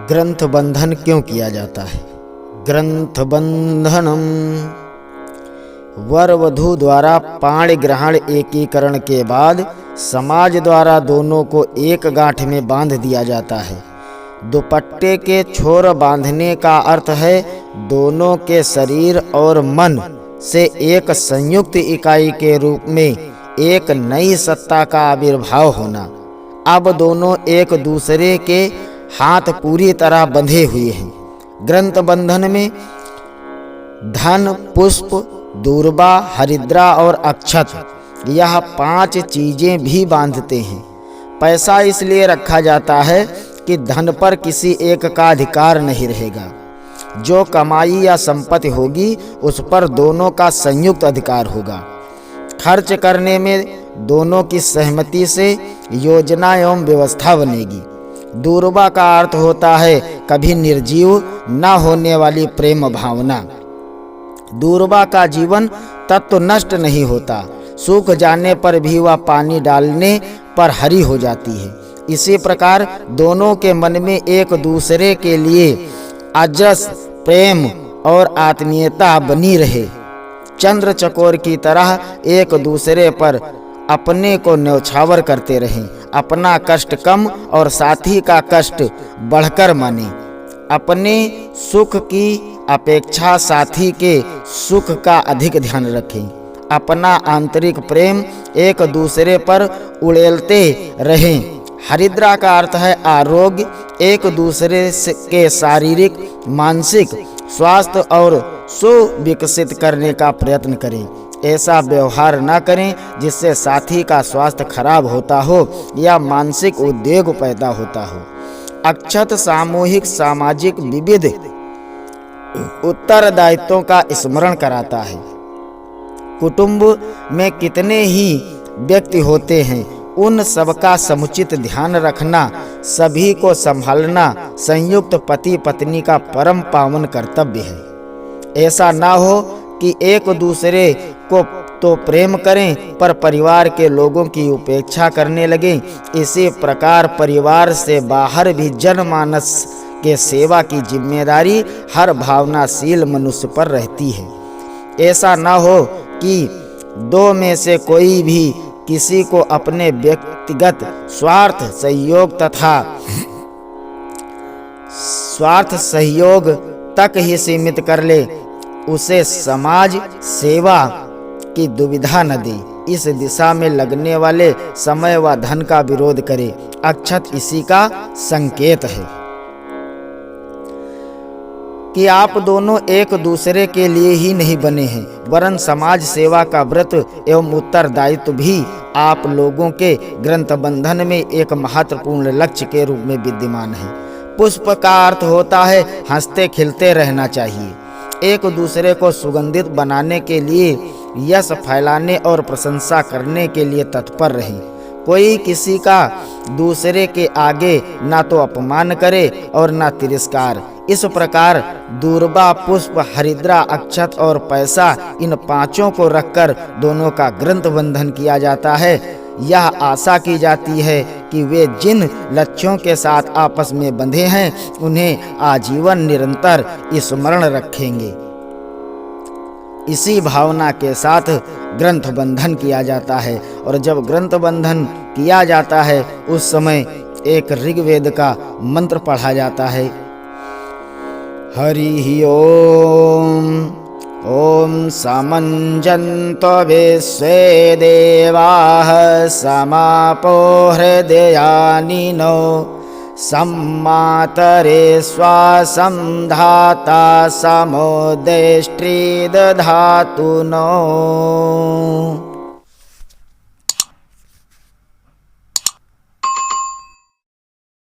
ग्रंथ बंधन क्यों किया जाता है? ग्रंथ बंधनम वर वधू द्वारा पाणी ग्रहण एकीकरण के बाद समाज द्वारा दोनों को एक गांठ में बांध दिया जाता है। दुपट्टे के छोर बांधने का अर्थ है दोनों के शरीर और मन से एक संयुक्त इकाई के रूप में एक नई सत्ता का आविर्भाव होना। अब दोनों एक दूसरे के हाथ पूरी तरह बंधे हुए हैं। ग्रंथ बंधन में धन, पुष्प, दूर्बा, हरिद्रा और अक्षत, यह 5 चीजें भी बांधते हैं। पैसा इसलिए रखा जाता है कि धन पर किसी एक का अधिकार नहीं रहेगा। जो कमाई या संपत्ति होगी उस पर दोनों का संयुक्त अधिकार होगा। खर्च करने में दोनों की सहमति से योजना एवं व्यवस्था बनेगी। दूर्बा का अर्थ होता है कभी निर्जीव न होने वाली प्रेम भावना। दूर्बा का जीवन तत्व नष्ट नहीं होता, सूख जाने पर भी वह पानी डालने पर हरी हो जाती है। इसी प्रकार दोनों के मन में एक दूसरे के लिए अजस प्रेम और आत्मीयता बनी रहे। चंद्र चकोर की तरह एक दूसरे पर अपने को न्यौछावर करते रहें। अपना कष्ट कम और साथी का कष्ट बढ़कर माने। अपने सुख की अपेक्षा साथी के सुख का अधिक ध्यान रखें। अपना आंतरिक प्रेम एक दूसरे पर उड़ेलते रहें। हरिद्रा का अर्थ है आरोग्य। एक दूसरे के शारीरिक, मानसिक स्वास्थ्य और सुविकसित करने का प्रयत्न करें। ऐसा व्यवहार न करें जिससे साथी का स्वास्थ्य खराब होता हो या मानसिक उद्वेग पैदा होता हो। अक्षत सामूहिक, सामाजिक विविध उत्तरदायित्वों का स्मरण कराता है। कुटुंब में कितने ही व्यक्ति होते हैं, उन सबका समुचित ध्यान रखना, सभी को संभालना संयुक्त पति पत्नी का परम पावन कर्तव्य है। ऐसा ना हो कि एक दूसरे को तो प्रेम करें पर परिवार के लोगों की उपेक्षा करने लगें। इसी प्रकार परिवार से बाहर भी जनमानस के सेवा की जिम्मेदारी हर भावनाशील मनुष्य पर रहती है। ऐसा ना हो कि दो में से कोई भी किसी को अपने व्यक्तिगत स्वार्थ सहयोग तक ही सीमित कर ले, उसे समाज सेवा की दुविधा न दे। इस दिशा में लगने वाले समय व धन का विरोध करे। अक्षत इसी का संकेत है कि आप दोनों एक दूसरे के लिए ही नहीं बने हैं, वरन समाज सेवा का व्रत एवं उत्तरदायित्व भी आप लोगों के ग्रंथ बंधन में एक महत्वपूर्ण लक्ष्य के रूप में विद्यमान है। पुष्प का अर्थ होता है हंसते खिलते रहना चाहिए। एक दूसरे को सुगंधित बनाने के लिए, यश फैलाने और प्रशंसा करने के लिए तत्पर रहें। कोई किसी का दूसरे के आगे ना तो अपमान करे और ना तिरस्कार। इस प्रकार दूर्बा, पुष्प, हरिद्रा, अक्षत और पैसा, इन 5 को रखकर दोनों का ग्रंथ बंधन किया जाता है। यह आशा की जाती है कि वे जिन लक्ष्यों के साथ आपस में बंधे हैं उन्हें आजीवन निरंतर स्मरण रखेंगे। इसी भावना के साथ ग्रंथ बंधन किया जाता है। और जब ग्रंथ बंधन किया जाता है उस समय एक ऋग्वेद का मंत्र पढ़ा जाता है। हरि ओम ओम समञ्जन्तो विश्वे देवाः समापो हृदयानिनो सम्मातरे श्वासं धाता समो देष्ट्री दधातु नो।